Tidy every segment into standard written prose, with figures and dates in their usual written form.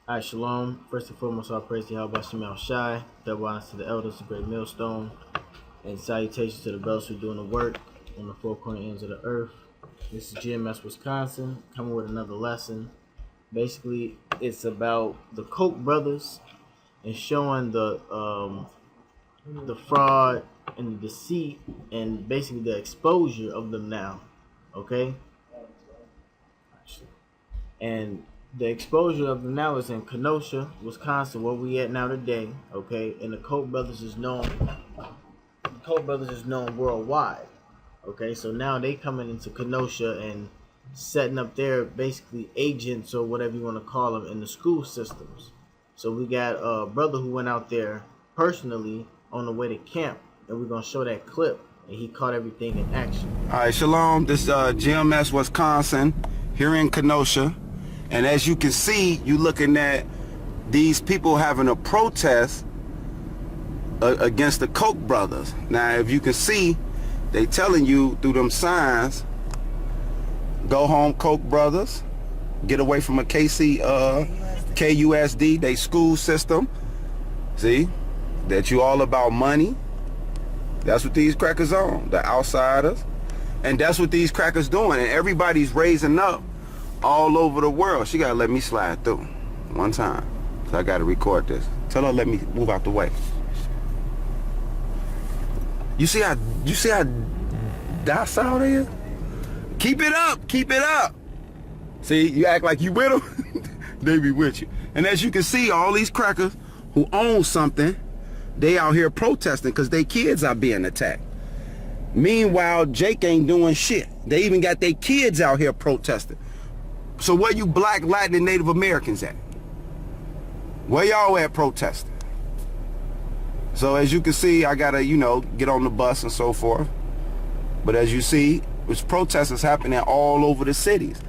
Alright, shalom. First and foremost, all praise to Yahweh Shemel Shai. Double honors to the elders, the great millstone, and salutations to the brothers who are doing the work on the four corner ends of the earth. This is GMS Wisconsin, coming with another lesson. Basically, it's about the Koch brothers and showing the fraud and the deceit and basically the exposure of them now. Okay? And the exposure of them now is in Kenosha, Wisconsin, where we at now today, okay? And the Koch brothers is known worldwide. Okay, so now they coming into Kenosha and setting up their basically agents or whatever you want to call them in the school systems. So we got a brother who went out there personally on the way to camp, and we're gonna show that clip, and he caught everything in action. All right, shalom. This is GMS Wisconsin here in Kenosha, and as you can see, you looking at these people having a protest against the Koch brothers. Now, if you can see, they telling you through them signs, go home Koch brothers, get away from a KUSD, they school system. See, that you all about money. That's what these crackers on, the outsiders. And that's what these crackers doing, and everybody's raising up all over the world. She gotta let me slide through one time, so I gotta record this. Tell her let me move out the way. You see how docile they is? Keep it up, keep it up. See, you act like you with them, they be with you. And as you can see, all these crackers who own something, they out here protesting because their kids are being attacked. Meanwhile, Jake ain't doing shit. They even got their kids out here protesting. So where you Black, Latin, and Native Americans at? Where y'all at protesting? So as you can see, I gotta, get on the bus and so forth. But as you see, there's protests happening all over the cities.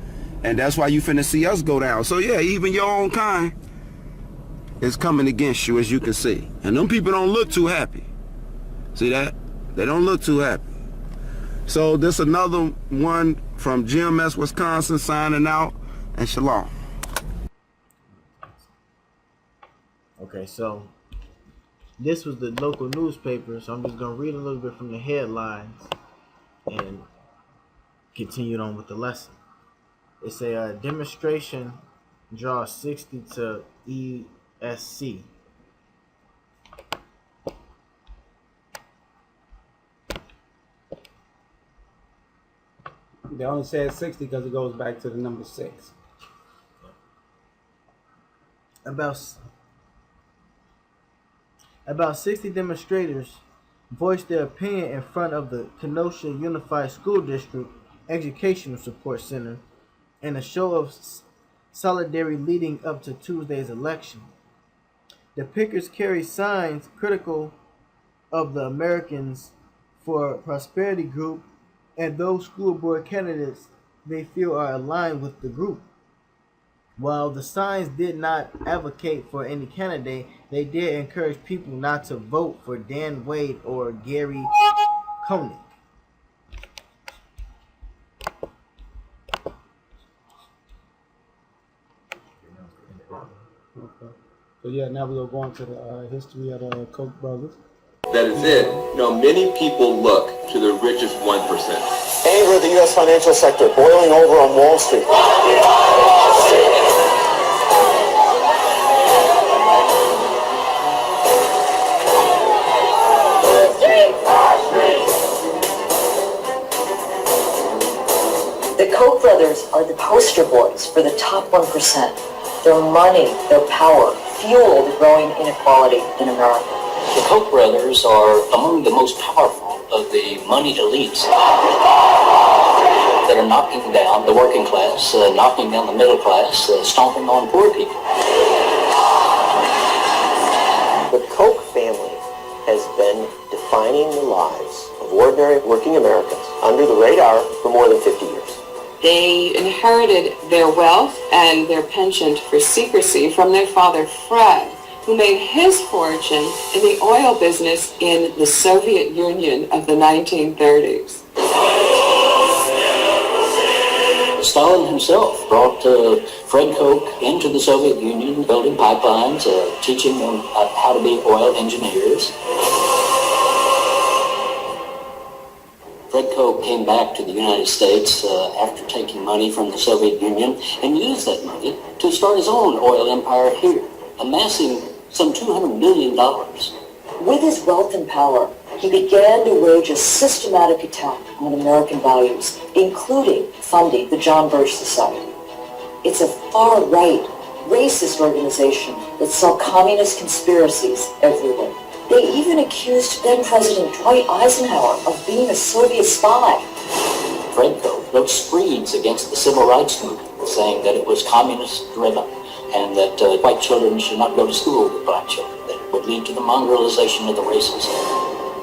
And that's why you finna see us go down. So yeah, even your own kind is coming against you, as you can see. And them people don't look too happy. See that? They don't look too happy. So this another one from GMS Wisconsin signing out, and shalom. Okay, so this was the local newspaper, so I'm just going to read a little bit from the headlines and continue on with the lesson. It's a demonstration draws 60 to ESC. They only said 60 because it goes back to the number 6. About 60 demonstrators voiced their opinion in front of the Kenosha Unified School District Educational Support Center in a show of solidarity leading up to Tuesday's election. The pickets carry signs critical of the Americans for Prosperity group and those school board candidates they feel are aligned with the group. While the signs did not advocate for any candidate, they did encourage people not to vote for Dan Wade or Gary Koenig. Okay. So yeah, now we're going to go into the history of the Koch brothers. That is it. Many people look to the richest 1%. Anger at the U.S. financial sector boiling over on Wall Street. The Koch brothers are the poster boys for the top 1%. Their money, their power, fuel the growing inequality in America. The Koch brothers are among the most powerful of the moneyed elites that are knocking down the working class, knocking down the middle class, stomping on poor people. The Koch family has been defining the lives of ordinary working Americans under the radar for more than 50 years. They inherited their wealth and their penchant for secrecy from their father, Fred, who made his fortune in the oil business in the Soviet Union of the 1930s. Stalin himself brought Fred Koch into the Soviet Union, building pipelines, teaching them how to be oil engineers. Fred Koch came back to the United States after taking money from the Soviet Union and used that money to start his own oil empire here, amassing some $200 million. With his wealth and power, he began to wage a systematic attack on American values, including funding the John Birch Society. It's a far-right, racist organization that saw communist conspiracies everywhere. They even accused then-President Dwight Eisenhower of being a Soviet spy. Fred Koch wrote screeds against the civil rights movement, saying that it was communist-driven and that white children should not go to school with black children, that it would lead to the mongrelization of the races.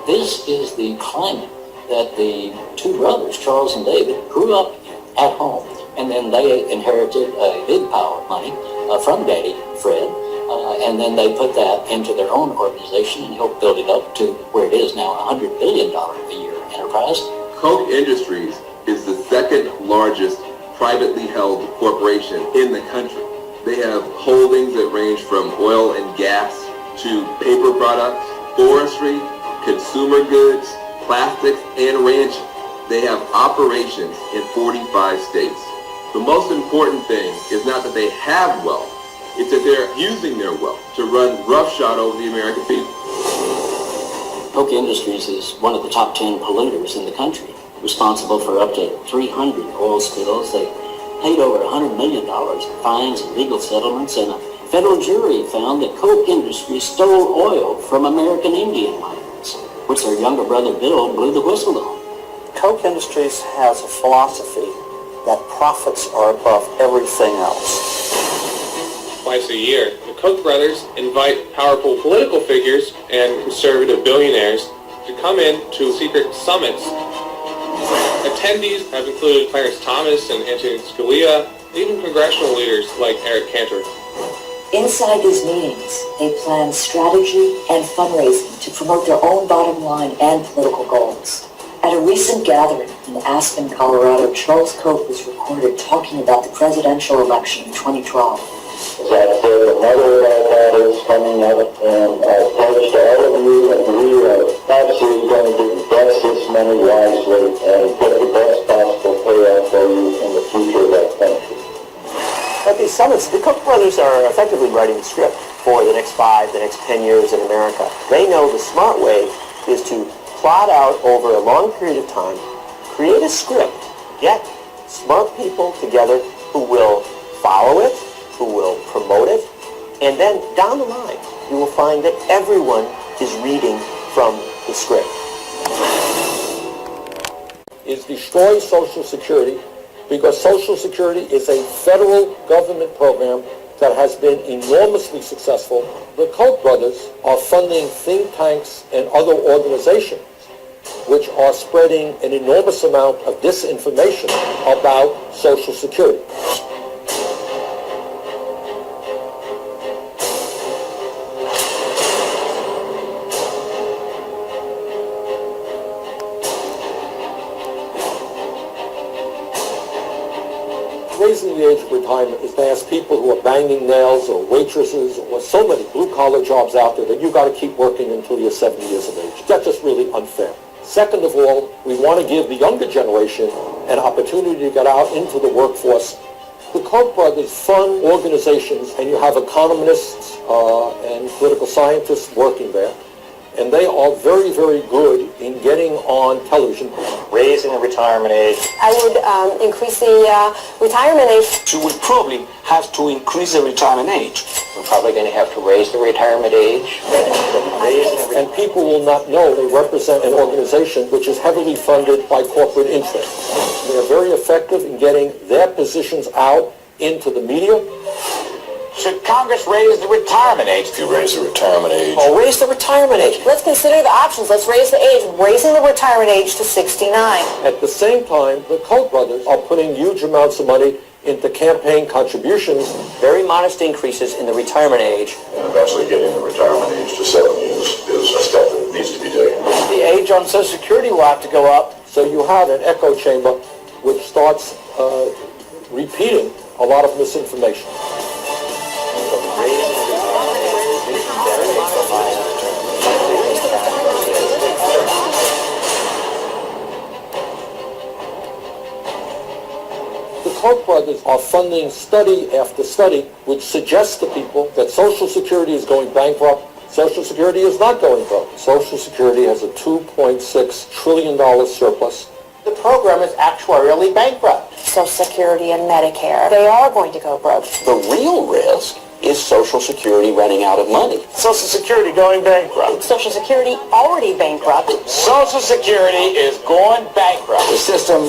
This is the climate that the two brothers, Charles and David, grew up at home. And then they inherited a big pile of money from Daddy, Fred, and then they put that into their own organization and helped build it up to where it is now, a $100 billion a year enterprise. Koch Industries is the second largest privately held corporation in the country. They have holdings that range from oil and gas to paper products, forestry, consumer goods, plastics, and ranching. They have operations in 45 states. The most important thing is not that they have wealth, it's that they're using their wealth to run roughshod over the American people. Koch Industries is one of the top 10 polluters in the country, responsible for up to 300 oil spills. They paid over $100 million in fines and legal settlements, and a federal jury found that Koch Industries stole oil from American Indian miners, which their younger brother Bill blew the whistle on. Koch Industries has a philosophy that profits are above everything else. Twice a year, the Koch brothers invite powerful political figures and conservative billionaires to come in to secret summits. Attendees have included Clarence Thomas and Antonin Scalia, even congressional leaders like Eric Cantor. Inside these meetings, they plan strategy and fundraising to promote their own bottom line and political goals. At a recent gathering in Aspen, Colorado, Charles Koch was recorded talking about the presidential election of 2012. That there's another of our battles coming up, and I pledge to all of you that we are absolutely going to invest this money wisely and get the best possible payout for you in the future of our country. At these summits, the Koch brothers are effectively writing the script for the next 5, the next 10 years in America. They know the smart way is to plot out over a long period of time, create a script, get smart people together who will follow it, who will promote it, and then down the line, you will find that everyone is reading from the script. Is destroy Social Security, because Social Security is a federal government program that has been enormously successful. The Koch brothers are funding think tanks and other organizations which are spreading an enormous amount of disinformation about Social Security. Raising the age of retirement is to ask people who are banging nails or waitresses or so many blue-collar jobs out there that you've got to keep working until you're 70 years of age. That's just really unfair. Second of all, we want to give the younger generation an opportunity to get out into the workforce. The Koch brothers fund organizations, and you have economists and political scientists working there, and they are very, very good in getting on television. Raising the retirement age. I would increase the retirement age. You would probably have to increase the retirement age. We're probably going to have to raise the retirement age. And people will not know they represent an organization which is heavily funded by corporate interests. They are very effective in getting their positions out into the media. Should Congress raise the retirement age? If you raise the retirement age. Or raise the retirement age. Let's consider the options. Let's raise the age, raising the retirement age to 69. At the same time, the Koch brothers are putting huge amounts of money into campaign contributions. Very modest increases in the retirement age. And eventually getting the retirement age to 70 is a step that needs to be taken. The age on Social Security will have to go up. So you have an echo chamber which starts repeating a lot of misinformation. The Koch brothers are funding study after study which suggests to people that Social Security is going bankrupt. Social Security is not going bankrupt. Social Security has a $2.6 trillion surplus. The program is actuarially bankrupt. Social Security and Medicare, they are going to go broke. The real risk is Social Security running out of money. Social Security going bankrupt. Social Security already bankrupt. Social Security is going bankrupt. The system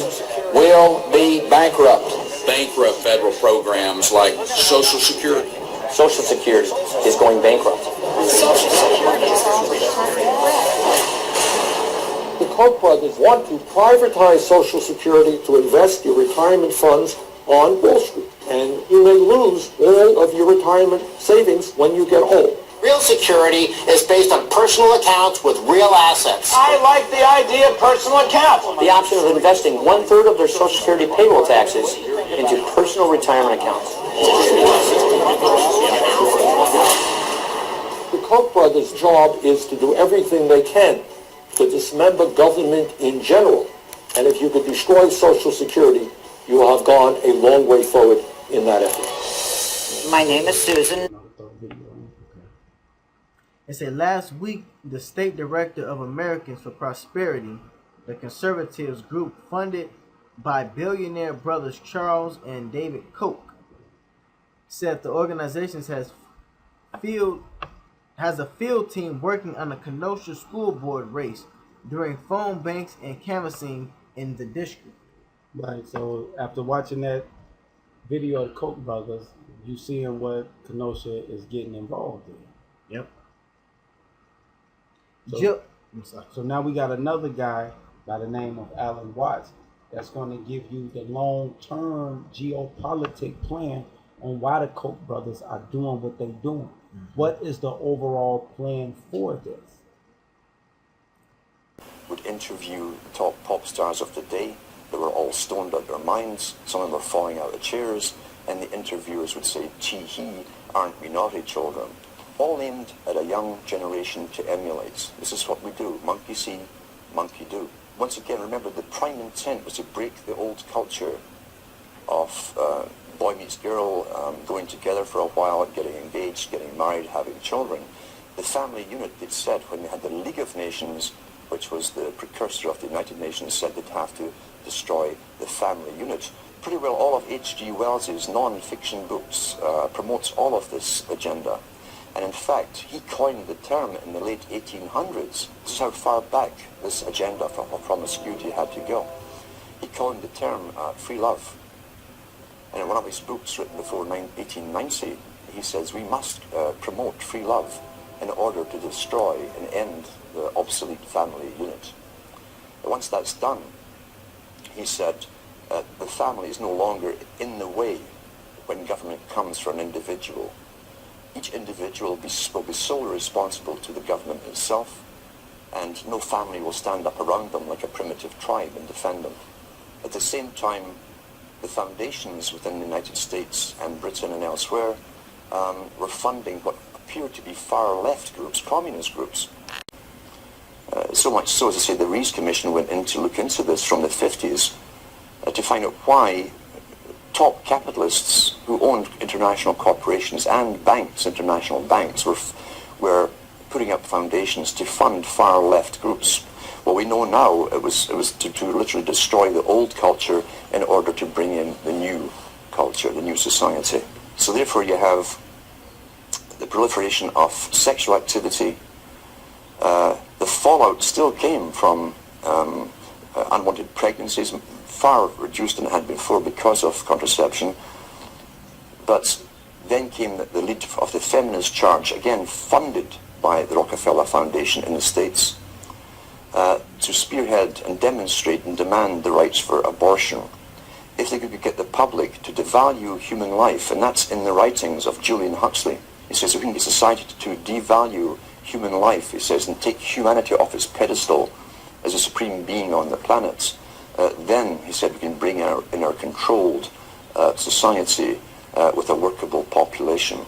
will be bankrupt. Bankrupt federal programs like Social Security. Social Security is going bankrupt. Social Security is already bankrupt. The Koch brothers want to privatize Social Security to invest your retirement funds on Wall Street. And you may lose all of your retirement savings when you get old. Real security is based on personal accounts with real assets. I like the idea of personal accounts. The option of investing 1/3 of their Social Security payroll taxes into personal retirement accounts. The Koch brothers' job is to do everything they can to dismember government in general. And if you could destroy Social Security, you will have gone a long way forward in that effort. My name is Susan. It said last week, the state director of Americans for Prosperity, the conservatives group funded by billionaire brothers Charles and David Koch, said the organization has a field team working on a Kenosha school board race during phone banks and canvassing in the district. Right, so after watching that video of the Koch brothers, you seeing what Kenosha is getting involved in. Yep. So now we got another guy by the name of Alan Watts that's going to give you the long-term geopolitical plan on why the Koch brothers are doing what they're doing. Mm-hmm. What is the overall plan for this? Would interview top pop stars of the day. They were all stoned out their minds. Some of them were falling out of chairs, and the interviewers would say, "Gee, he, aren't we naughty children?" All aimed at a young generation to emulate. This is what we do. Monkey see, monkey do. Once again, remember, the prime intent was to break the old culture of boy meets girl, going together for a while, getting engaged, getting married, having children. The family unit, it said, when they had the League of Nations, which was the precursor of the United Nations, said they'd have to destroy the family unit. Pretty well all of H.G. Wells's non-fiction books promotes all of this agenda. And in fact, he coined the term in the late 1800s. This is how far back this agenda of promiscuity had to go. He coined the term free love. And in one of his books written before 1890, he says we must promote free love in order to destroy and end the obsolete family unit. But once that's done, he said the family is no longer in the way when government comes for an individual. Each individual will be solely responsible to the government itself, and no family will stand up around them like a primitive tribe and defend them. At the same time, the foundations within the United States and Britain and elsewhere were funding what appeared to be far-left groups, communist groups. So much so, as I say, the Rees Commission went in to look into this from the 50s to find out why top capitalists who owned international corporations and banks, international banks, were putting up foundations to fund far-left groups. Well, we know now it was to literally destroy the old culture in order to bring in the new culture, the new society. So therefore you have the proliferation of sexual activity. The fallout still came from unwanted pregnancies, far reduced than it had before because of contraception. But then came the lead of the feminist charge, again funded by the Rockefeller Foundation in the States, to spearhead and demonstrate and demand the rights for abortion. If they could get the public to devalue human life, and that's in the writings of Julian Huxley. He says if we can get society to devalue human life, he says, and take humanity off its pedestal as a supreme being on the planet, then, he said, we can bring in our controlled society with a workable population.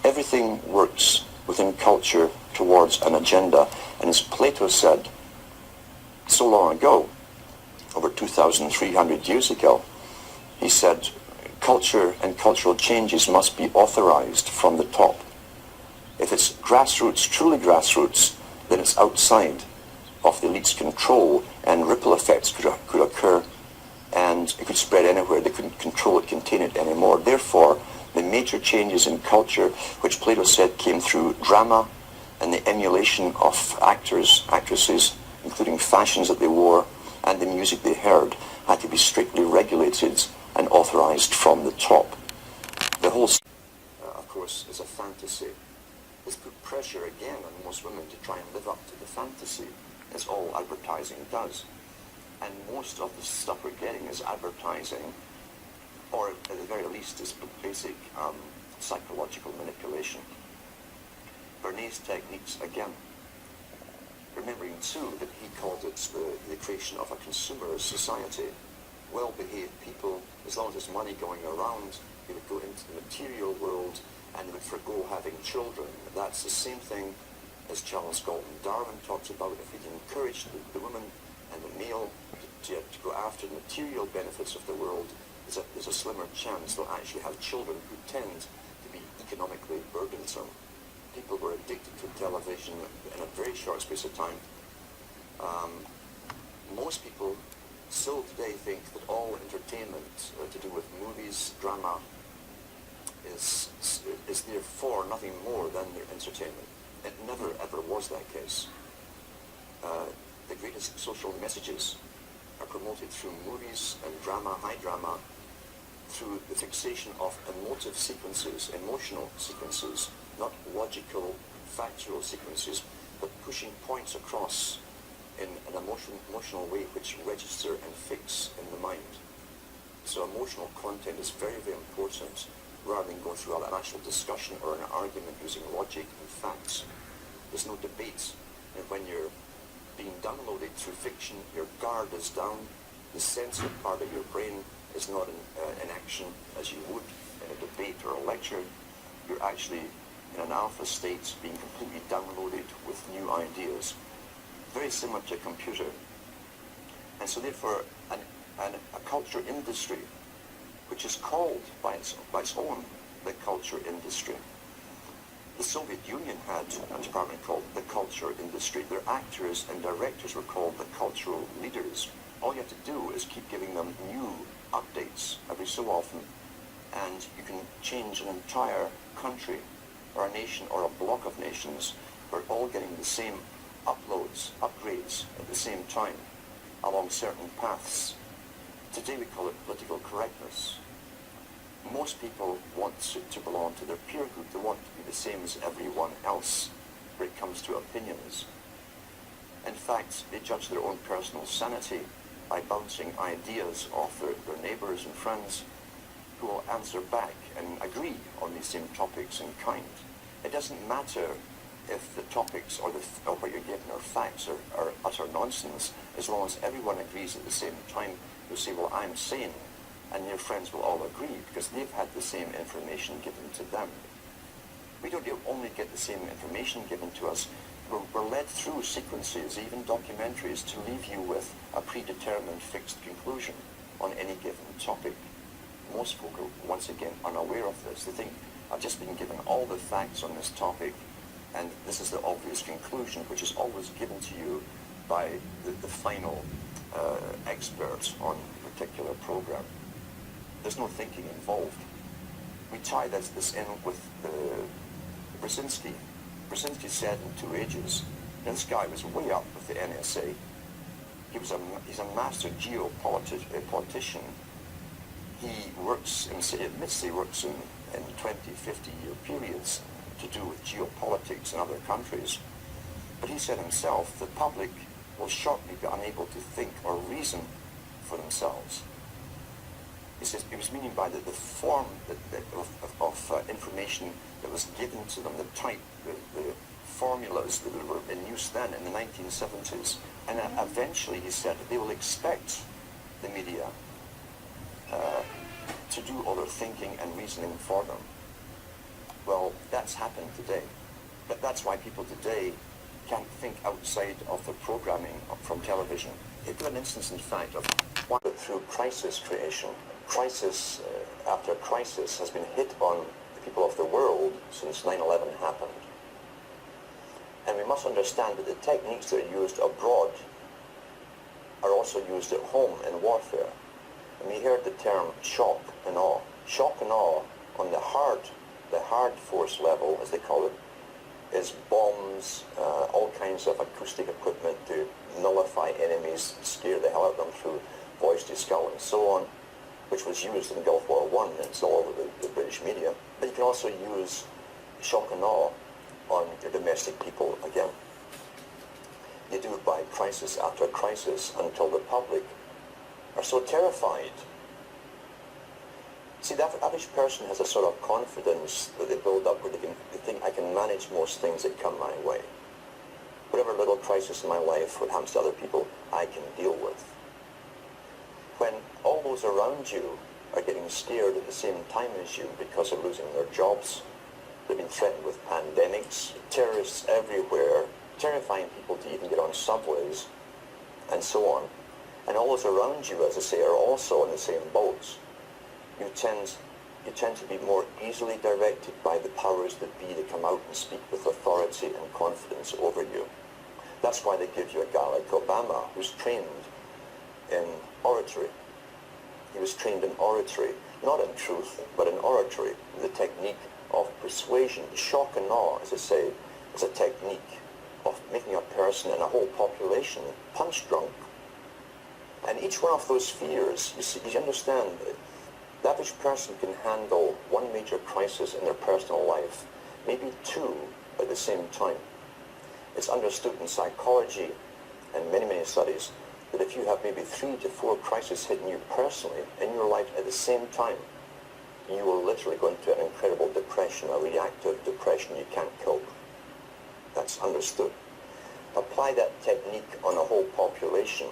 Everything works within culture towards an agenda, and as Plato said so long ago, over 2,300 years ago, he said, culture and cultural changes must be authorized from the top. If it's grassroots, truly grassroots, then it's outside of the elite's control, and ripple effects could occur, and it could spread anywhere. They couldn't control it, contain it anymore. Therefore, the major changes in culture, which Plato said came through drama and the emulation of actors, actresses, including fashions that they wore and the music they heard, had to be strictly regulated and authorized from the top. The whole, of course, is a fantasy. This put pressure again on most women to try and live up to the fantasy, as all advertising does. And most of the stuff we're getting is advertising, or at the very least is basic psychological manipulation. Bernays techniques again. Remembering too that he called it the creation of a consumer society. Well-behaved people, as long as there's money going around, they would go into the material world and would forgo having children. That's the same thing as Charles Galton Darwin talks about. If we can encourage the woman and the male to go after the material benefits of the world, there's a slimmer chance they'll actually have children who tend to be economically burdensome. People were addicted to television in a very short space of time. Most people still today think that all entertainment to do with movies, drama, is therefore nothing more than their entertainment. It never ever was that case. The greatest social messages are promoted through movies and drama, high drama, through the fixation of emotive sequences, emotional sequences, not logical, factual sequences, but pushing points across in an emotional way which register and fix in the mind. So emotional content is very, very important, rather than going through an actual discussion or an argument using logic and facts. There's no debate. And when you're being downloaded through fiction, your guard is down, the sensory part of your brain is not in action as you would in a debate or a lecture. You're actually in an alpha state, being completely downloaded with new ideas. Very similar to a computer. And so therefore, a culture industry, which is called by its own the culture industry. The Soviet Union had a department called the culture industry. Their actors and directors were called the cultural leaders. All you have to do is keep giving them new updates every so often, and you can change an entire country or a nation or a block of nations. We're all getting the same upgrades at the same time along certain paths. Today we call it political correctness. Most people want to belong to their peer group. They want to be the same as everyone else when it comes to opinions. In fact, they judge their own personal sanity by bouncing ideas off their neighbours and friends who will answer back and agree on these same topics in kind. It doesn't matter if the topics or what you're getting are facts or utter nonsense, as long as everyone agrees at the same time. You'll say, well, I'm sane, and your friends will all agree because they've had the same information given to them. We don't only get the same information given to us, we're led through sequences, even documentaries, to leave you with a predetermined fixed conclusion on any given topic. Most folk are, once again, unaware of this. They think, I've just been given all the facts on this topic, and this is the obvious conclusion, which is always given to you by the final expert on a particular program. There's no thinking involved. We tie this in with Brzezinski. Brzezinski said in 2 Ages, this guy was way up with the NSA. He's a master geopolitician. He admits he works in 20, 50-year periods to do with geopolitics in other countries. But he said himself, the public will shortly be unable to think or reason for themselves. He says he was meaning by the form of information that was given to them, the type, the formulas that were in use then in the 1970s. And eventually, he said, they will expect the media to do all their thinking and reasoning for them. Well, that's happened today. But that's why people today can't think outside of the programming from television. They've got an instance, in fact, of one through crisis creation. Crisis after crisis has been hit on the people of the world since 9/11 happened. And we must understand that the techniques that are used abroad are also used at home in warfare. And we heard the term shock and awe. Shock and awe on the hard force level, as they call it, is bombs, all kinds of acoustic equipment to nullify enemies, scare the hell out of them through voice to skull and so on, which was used in Gulf War I, and it's all over the British media. But you can also use shock and awe on your domestic people again. You do it by crisis after crisis until the public are so terrified. See, that average person has a sort of confidence that they build up where they think, I can manage most things that come my way. Whatever little crisis in my life, what happens to other people, I can deal with. When all those around you are getting scared at the same time as you because of losing their jobs, they've been threatened with pandemics, terrorists everywhere, terrifying people to even get on subways, and so on. And all those around you, as I say, are also in the same boats. You tend to be more easily directed by the powers that be to come out and speak with authority and confidence over you. That's why they give you a guy like Obama, who's trained in oratory. He was trained in oratory, not in truth, but in oratory, the technique of persuasion. Shock and awe, as I say, is a technique of making a person and a whole population punch drunk. And each one of those fears, you understand, the average person can handle one major crisis in their personal life, maybe two at the same time. It's understood in psychology and many, many studies that if you have maybe 3 to 4 crises hitting you personally in your life at the same time, you will literally go into an incredible depression, a reactive depression you can't cope. That's understood. Apply that technique on a whole population.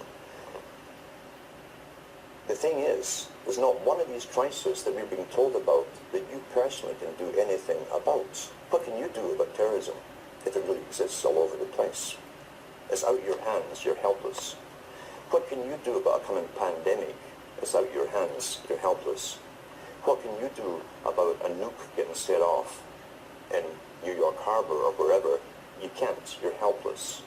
The thing is, there's not one of these crises that we're being told about that you personally can do anything about. What can you do about terrorism if it really exists all over the place? It's out of your hands, you're helpless. What can you do about a coming pandemic? It's out of your hands, you're helpless. What can you do about a nuke getting set off in New York Harbor or wherever? You can't, you're helpless.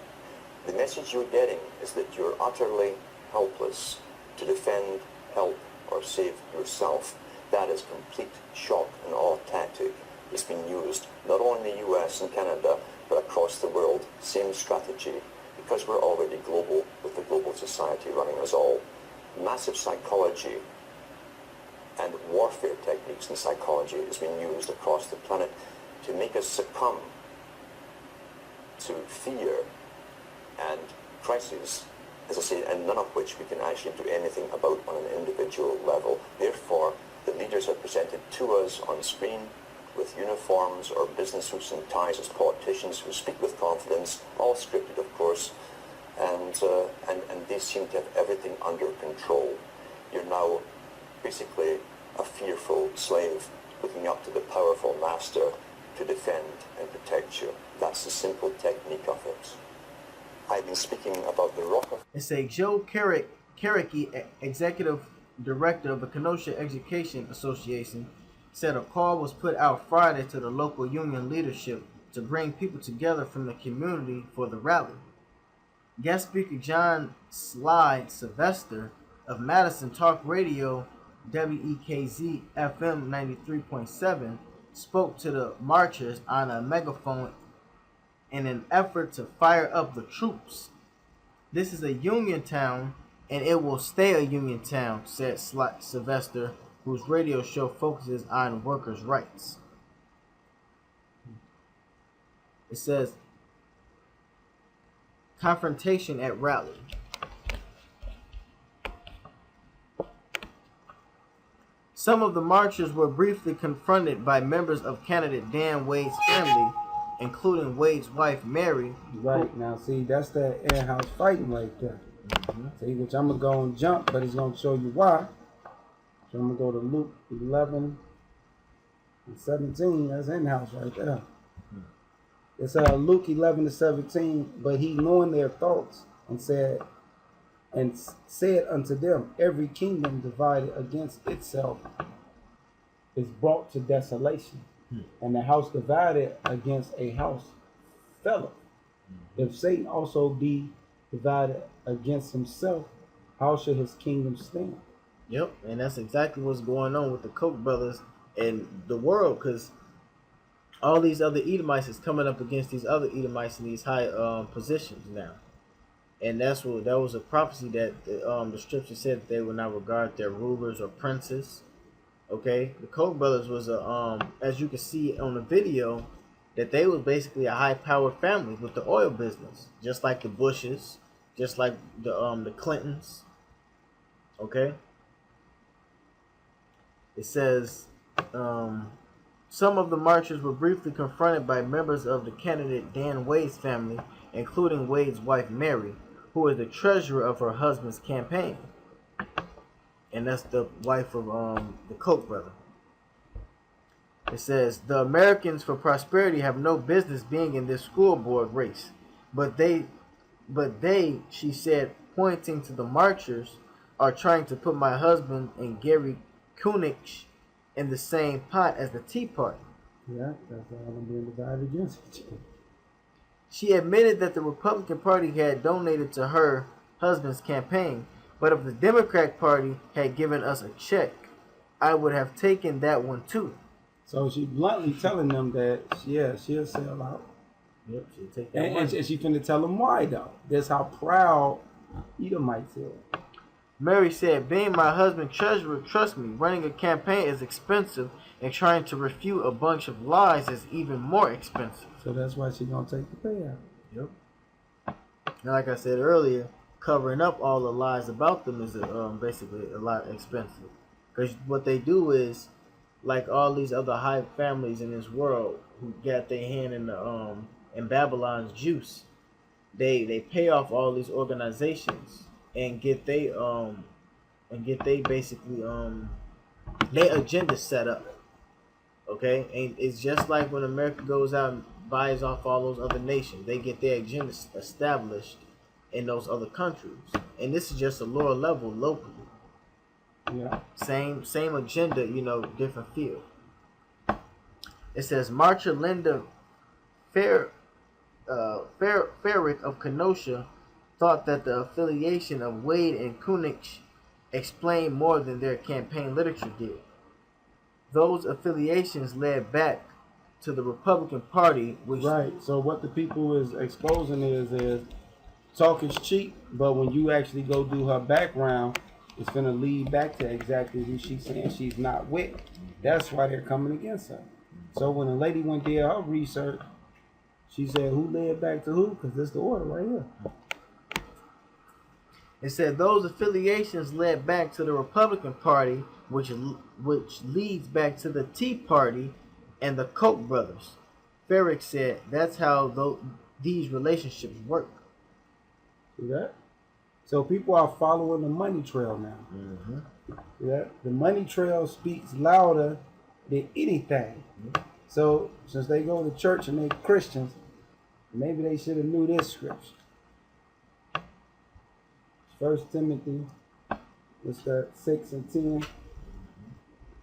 The message you're getting is that you're utterly helpless to defend, help, or save yourself. That is complete shock and awe tactic. It's been used not only in the US and Canada, but across the world. Same strategy, because we're already global with the global society running us all. Massive psychology and warfare techniques in psychology has been used across the planet to make us succumb to fear and crises, as I say, and none of which we can actually do anything about on an individual level. Therefore, the leaders are presented to us on screen with uniforms or business suits and ties as politicians who speak with confidence, all scripted, of course, and they seem to have everything under control. You're now basically a fearful slave looking up to the powerful master to defend and protect you. That's the simple technique of it. I've been speaking about the Rockefeller. It's a Joe Carricky, executive director of the Kenosha Education Association, said a call was put out Friday to the local union leadership to bring people together from the community for the rally. Guest speaker John Sly Sylvester of Madison Talk Radio WEKZ FM 93.7 spoke to the marchers on a megaphone in an effort to fire up the troops. This is a union town and it will stay a union town, said Sylvester, whose radio show focuses on workers' rights. It says, confrontation at rally. Some of the marchers were briefly confronted by members of candidate Dan Wade's family, including Wade's wife, Mary. Right, now see, that's that air house fighting right there. See, which I'm going to go and jump, but it's going to show you why. So I'm going to go to Luke 11 and 17. That's in-house right there. It's Luke 11 to 17. But he, knowing their thoughts, and said unto them, every kingdom divided against itself is brought to desolation, and the house divided against a house felleth. If Satan also be divided against himself, how shall his kingdom stand? Yep, and that's exactly what's going on with the Koch brothers and the world, because all these other Edomites is coming up against these other Edomites in these high positions now. And that was a prophecy that the scripture said that they would not regard their rulers or princes. Okay, the Koch brothers was as you can see on the video, that they was basically a high-powered family with the oil business, just like the Bushes, just like the Clintons. Okay, it says some of the marchers were briefly confronted by members of the candidate Dan Wade's family, including Wade's wife Mary, who is the treasurer of her husband's campaign, and that's the wife of the Koch brother. It says the Americans for Prosperity have no business being in this school board race, but they, she said, pointing to the marchers, are trying to put my husband and Gary Koch in the same pot as the Tea Party. Yeah, that's all I'm being divided against each other. She admitted that the Republican Party had donated to her husband's campaign, but if the Democrat Party had given us a check, I would have taken that one too. So she bluntly telling them that, yeah, she'll sell out. Yep, she'll take that one. And she finna tell them why, though. That's how proud Edomites are. Mary said, being my husband's treasurer, trust me, running a campaign is expensive, and trying to refute a bunch of lies is even more expensive. So that's why she's going to take the payout. Yep. And like I said earlier, covering up all the lies about them is basically a lot expensive. Because what they do is, like all these other high families in this world who got their hand in Babylon's juice, they pay off all these organizations and get they basically their agenda set up. Okay, and it's just like when America goes out and buys off all those other nations, they get their agenda established in those other countries, and this is just a lower level locally. Yeah. Same agenda, different field. It says Marcher Linda Farrick of Kenosha thought that the affiliation of Wade and Koch explained more than their campaign literature did. Those affiliations led back to the Republican Party, which right. So what the people is exposing is talk is cheap, but when you actually go do her background, it's going to lead back to exactly who she's saying she's not with. That's why they're coming against her. So when a lady went there her research, she said, who led back to who? Because this is the order right here. It said those affiliations led back to the Republican Party, which leads back to the Tea Party and the Koch brothers. Farrick said that's how these relationships work. See that? So people are following the money trail now. Mm-hmm. Yeah, the money trail speaks louder than anything. Mm-hmm. So since they go to church and they're Christians, maybe they should have knew this scripture. 1 Timothy, what's that, 6 and 10.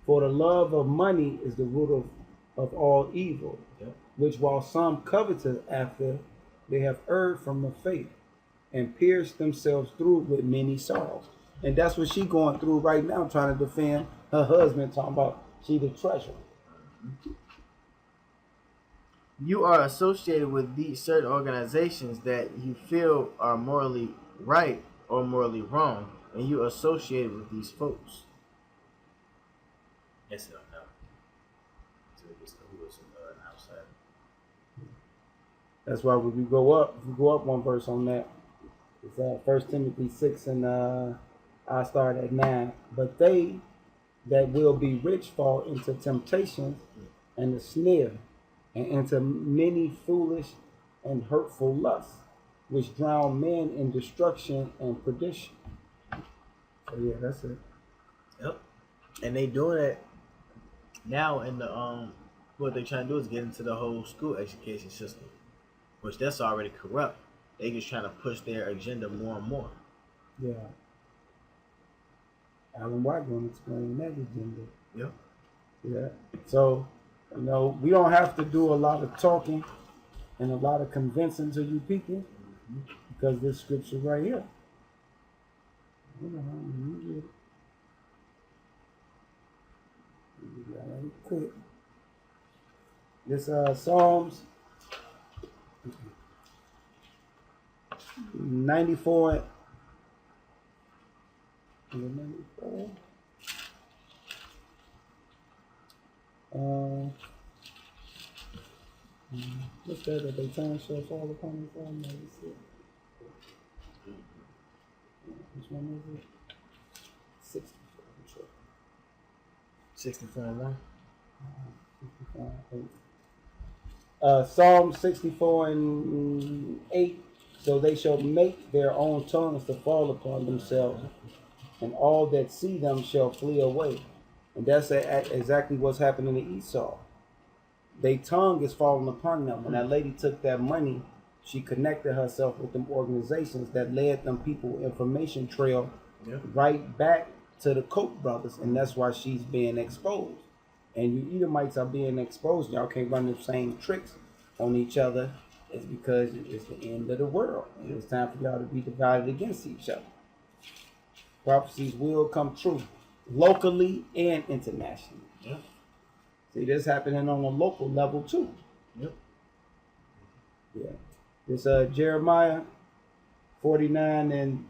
For the love of money is the root of all evil, which while some coveteth after, they have erred from the faith and pierced themselves through with many sorrows. And that's what she going through right now, trying to defend her husband, talking about she the treasurer. You are associated with these certain organizations that you feel are morally right or morally wrong, and you associated with these folks. Yes, I don't know. So it's who was outside. That's why when we go up one verse on that. It's 1 Timothy 6 and I start at 9. But they that will be rich fall into temptations and the snare, and into many foolish and hurtful lusts, which drown men in destruction and perdition. So yeah, that's it. Yep. And they doing it now in the what they trying to do is get into the whole school education system, which that's already corrupt. They just trying to push their agenda more and more. Yeah. Alan White going to explain that agenda. Yep. Yeah. So, we don't have to do a lot of talking and a lot of convincing to you people because this scripture right here. Quick. This Psalms 94. 94. What's that they time shall fall upon us all? Which one is it? 64. 64 and 1. 65, Psalm 64 and 8. So they shall make their own tongues to fall upon themselves, and all that see them shall flee away. And that's exactly what's happening to Esau. Their tongue is falling upon them. When that lady took that money, she connected herself with them organizations that led them people information trail right back to the Koch brothers, and that's why she's being exposed. And you Edomites are being exposed. Y'all can't run the same tricks on each other. It's because it's the end of the world. And it's time for y'all to be divided against each other. Prophecies will come true, locally and internationally. Yep. See, this happening on a local level too. Yep. Yeah. This Jeremiah 49 and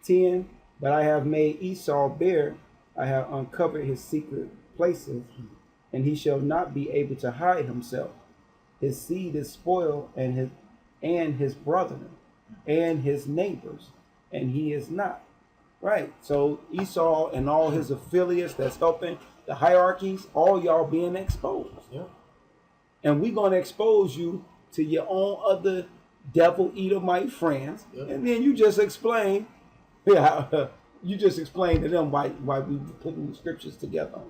10. But I have made Esau bare. I have uncovered his secret places, and he shall not be able to hide himself. His seed is spoiled, and his brethren, and his neighbors, and he is not. Right. So Esau and all his affiliates that's helping the hierarchies, all y'all being exposed. Yeah. And we're gonna expose you to your own other devil Edomite friends, and then you just explain. Yeah, you just explain to them why we putting the scriptures together.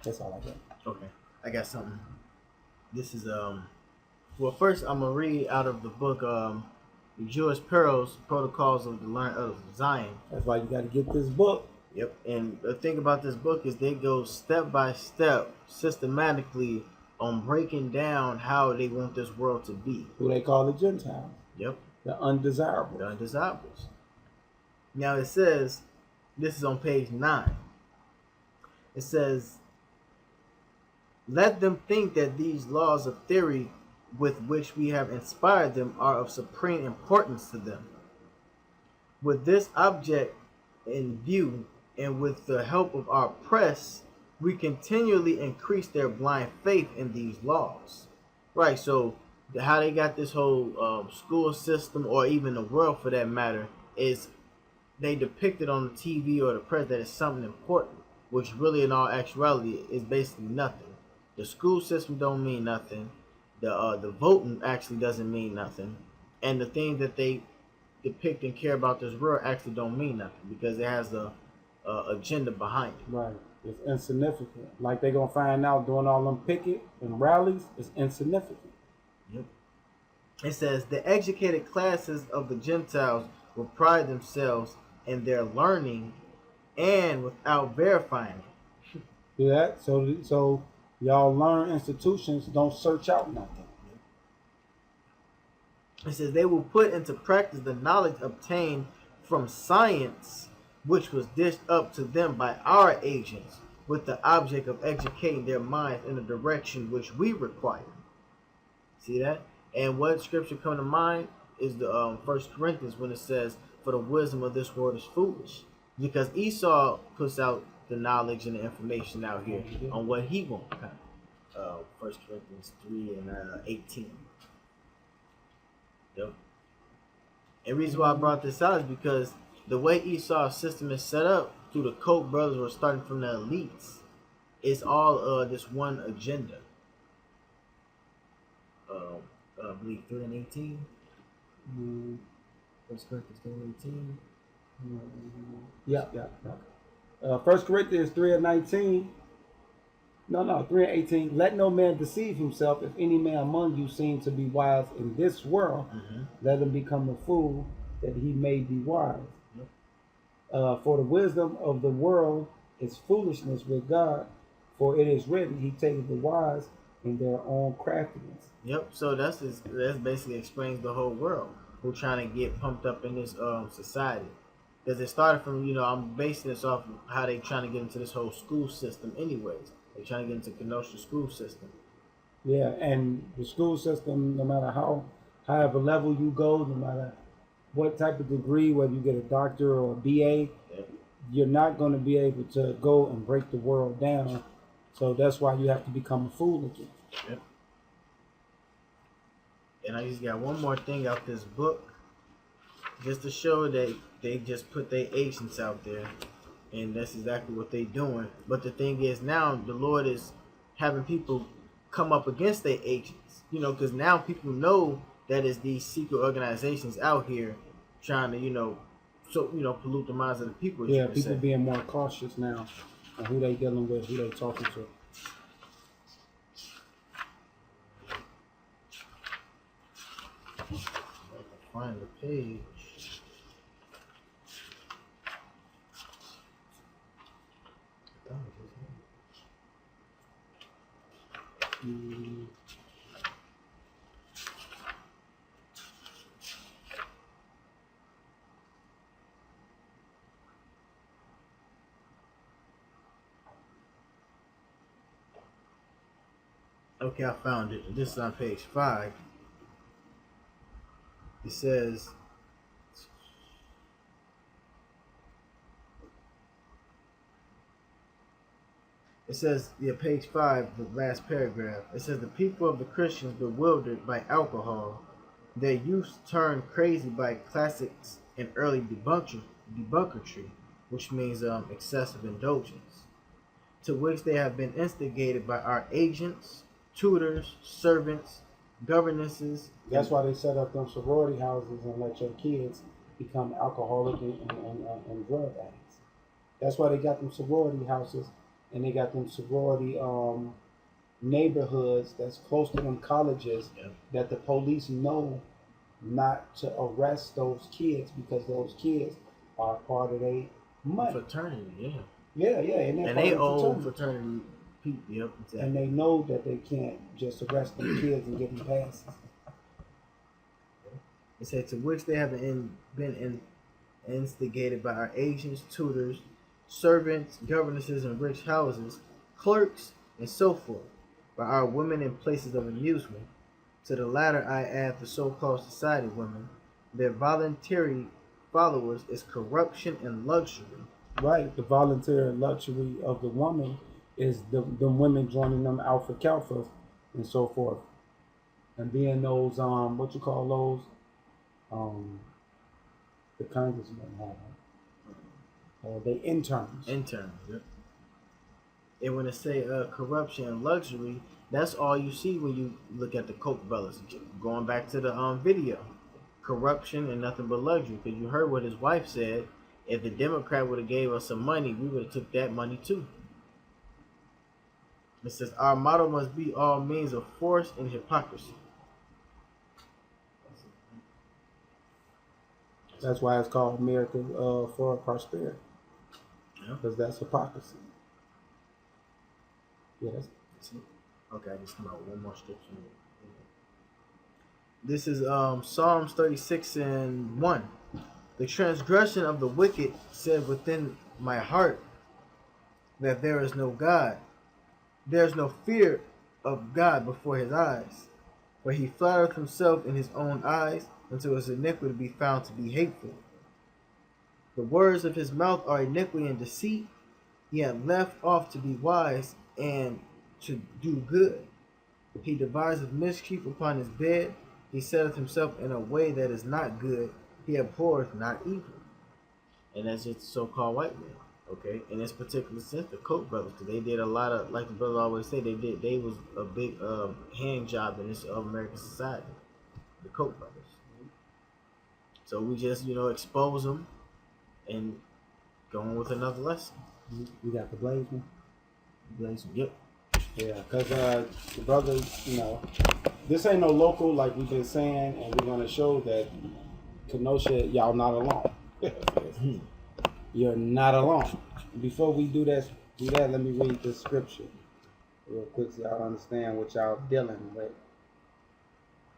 That's all I got. Okay, I got something. This is well, first I'm gonna read out of the book the Jewish Pearls, Protocols of the Learn of Zion. That's why you got to get this book. Yep, and the thing about this book is they go step by step, systematically on breaking down how they want this world to be. Who they call the Gentiles. Yep. The undesirables. The undesirables. Now it says, this is on page 9. It says, let them think that these laws of theory with which we have inspired them are of supreme importance to them. With this object in view, and with the help of our press, we continually increase their blind faith in these laws. Right, so how they got this whole school system, or even the world for that matter, is they depict it on the TV or the press that it's something important, which really in all actuality is basically nothing. The school system don't mean nothing. The voting actually doesn't mean nothing. And the things that they depict and care about this world actually don't mean nothing because it has a agenda behind it. Right. It's insignificant. Like they're going to find out doing all them picket and rallies, it's insignificant. Yep. It says, the educated classes of the Gentiles will pride themselves in their learning and without verifying it. Do that? So y'all learn institutions, don't search out nothing. It says they will put into practice the knowledge obtained from science, which was dished up to them by our agents, with the object of educating their minds in the direction which we require. See that? And what scripture come to mind is the 1 Corinthians when it says, for the wisdom of this world is foolish. Because Esau puts out the knowledge and the information out here on what he wants. 1 Corinthians 3 and 18. Yep. And the reason why I brought this out is because the way Esau's system is set up through the Koch brothers, or starting from the elites, it's all this one agenda. I believe 3 and 18. 1 Corinthians 3 and 18. Yeah. 1 Corinthians 3:19. No, 3:18. Let no man deceive himself. If any man among you seem to be wise in this world, let him become a fool that he may be wise. For the wisdom of the world is foolishness with God. For it is written, He taketh the wise in their own craftiness. Yep. So that's basically explains the whole world who trying to get pumped up in this society. Because it started from, I'm basing this off of how they trying to get into this whole school system anyways. They're trying to get into Kenosha school system. Yeah, and the school system, no matter how high of a level you go, no matter what type of degree, whether you get a doctor or a BA, you're not going to be able to go and break the world down. So that's why you have to become a fool again. Yep. And I just got one more thing out this book, just to show that they just put their agents out there, and that's exactly what they're doing. But the thing is, now the Lord is having people come up against their agents, because now people know that it's these secret organizations out here trying to, pollute the minds of the people. Yeah, people being more cautious now on who they dealing with, who they talking to. Find the page. Okay, I found it. This is on page 5. It says, page 5, the last paragraph. It says, the people of the Christians bewildered by alcohol, their youth turned crazy by classics and early debunkertry, which means excessive indulgence, to which they have been instigated by our agents, tutors, servants, governesses. That's why they set up them sorority houses and let your kids become alcoholic and drug addicts. That's why they got them sorority houses, and they got them sorority neighborhoods that's close to them colleges, that the police know not to arrest those kids because those kids are part of a fraternity. Yeah, and they own fraternity. Yep, exactly. And they know that they can't just arrest them kids and give them passes. It said, to which they have been instigated by our agents, tutors, servants, governesses in rich houses, clerks, and so forth, by our women in places of amusement. To the latter I add the so-called society women. Their voluntary followers is corruption and luxury. Right, the voluntary luxury of the woman is the women joining them alpha calphas and so forth, and being those what you call those the congressmen have they interns. Yep. And when they say corruption and luxury, that's all you see when you look at the Koch brothers. Going back to the video, corruption and nothing but luxury. Because you heard what his wife said. If the Democrat would have gave us some money, we would have took that money too. It says, our motto must be all means of force and hypocrisy. That's why it's called America for Prosperity. Because that's hypocrisy. Yeah, that's it. Okay, I just come out with one more scripture. This is Psalms 36:1. The transgression of the wicked said within my heart that there is no God. There is no fear of God before his eyes. For he flattereth himself in his own eyes, until his iniquity be found to be hateful. The words of his mouth are iniquity and deceit. He hath left off to be wise and to do good. He deviseth mischief upon his bed. He setteth himself in a way that is not good. He abhorreth not evil. And that's just so-called white men. Okay, in this particular sense, the Koch brothers, they did a lot of, like the brother always say, they was a big hand job in this American society, the Koch brothers. So we just, expose them and go on with another lesson. You got the Blazeman? Blazeman, yep. Yeah, because the brother, you know, this ain't no local, like we've been saying, and we're going to show that Kenosha, y'all not alone. You're not alone. Before we do that, let me read this scripture real quick so y'all understand what y'all dealing with.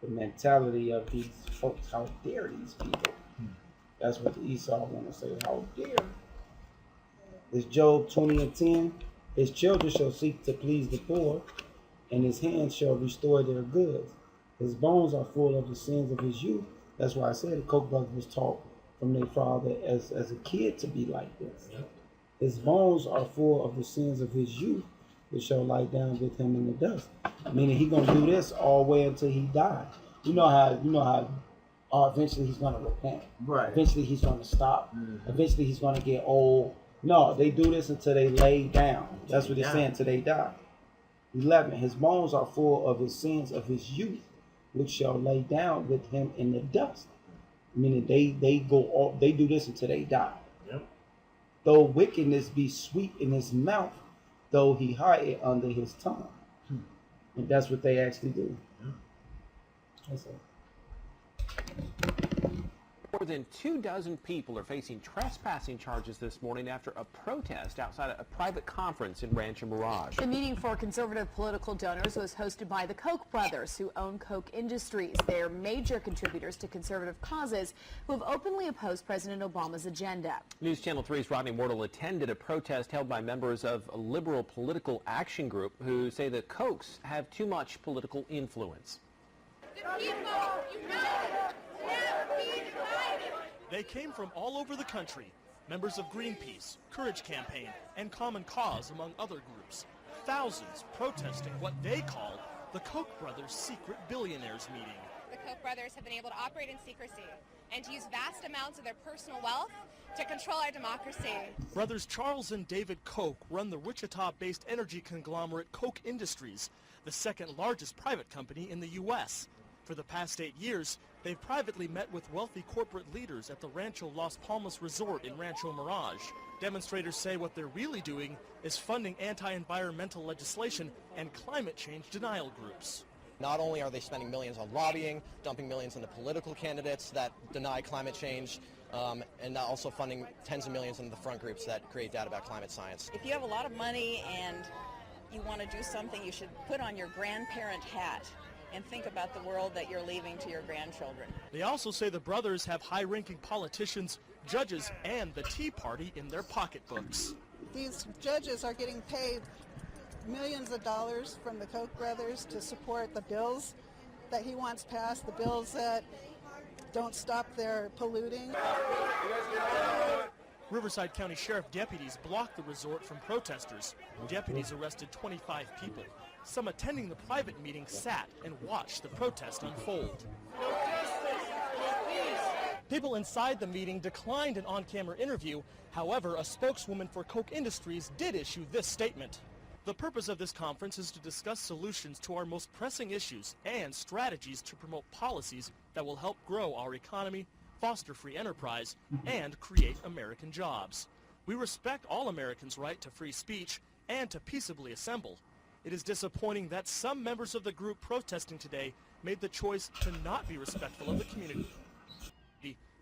The mentality of these folks. How dare these people? That's what the Esau want to say. How dare? It's Job 20:10. His children shall seek to please the poor, and his hands shall restore their goods. His bones are full of the sins of his youth. That's why I said the Koch brothers was taught from their father as a kid to be like this. Yep. His bones are full of the sins of his youth, which shall lie down with him in the dust. Meaning he gonna do this all the way until he dies. You know how eventually he's gonna repent. Right. Eventually he's gonna stop. Mm-hmm. Eventually he's gonna get old. No, they do this until they lay down. That's what they're saying, until they die. 11. His bones are full of his sins of his youth, which shall lay down with him in the dust. Meaning they do this until they die. Yep. Though wickedness be sweet in his mouth, though he hide it under his tongue. And that's what they actually do. Yeah. That's it. More than 24 people are facing trespassing charges this morning after a protest outside a private conference in Rancho Mirage. The meeting for conservative political donors was hosted by the Koch brothers, who own Koch Industries. They're major contributors to conservative causes who have openly opposed President Obama's agenda. News Channel 3's Rodney Mortal attended a protest held by members of a liberal political action group who say the Kochs have too much political influence. They came from all over the country, members of Greenpeace, Courage Campaign, and Common Cause, among other groups. Thousands protesting what they call the Koch brothers' secret billionaires meeting. The Koch brothers have been able to operate in secrecy and to use vast amounts of their personal wealth to control our democracy. Brothers Charles and David Koch run the Wichita-based energy conglomerate Koch Industries, the second largest private company in the U.S. For the past 8 years, they've privately met with wealthy corporate leaders at the Rancho Las Palmas Resort in Rancho Mirage. Demonstrators say what they're really doing is funding anti-environmental legislation and climate change denial groups. Not only are they spending millions on lobbying, dumping millions into political candidates that deny climate change, and also funding tens of millions into the front groups that create data about climate science. If you have a lot of money and you want to do something, you should put on your grandparent hat and think about the world that you're leaving to your grandchildren. They also say the brothers have high-ranking politicians, judges, and the Tea Party in their pocketbooks. These judges are getting paid millions of dollars from the Koch brothers to support the bills that he wants passed, the bills that don't stop their polluting. Riverside County Sheriff deputies blocked the resort from protesters. Deputies arrested 25 people. Some attending the private meeting sat and watched the protest unfold. People inside the meeting declined an on-camera interview. However, a spokeswoman for Koch Industries did issue this statement. The purpose of this conference is to discuss solutions to our most pressing issues and strategies to promote policies that will help grow our economy, foster free enterprise, and create American jobs. We respect all Americans' right to free speech and to peaceably assemble. It is disappointing that some members of the group protesting today made the choice to not be respectful of the community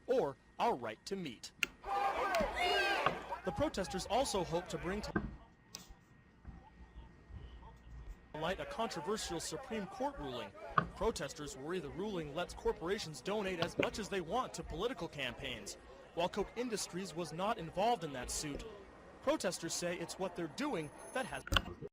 or our right to meet. The protesters also hope to bring to light a controversial Supreme Court ruling. Protesters worry the ruling lets corporations donate as much as they want to political campaigns. While Koch Industries was not involved in that suit, protesters say it's what they're doing that has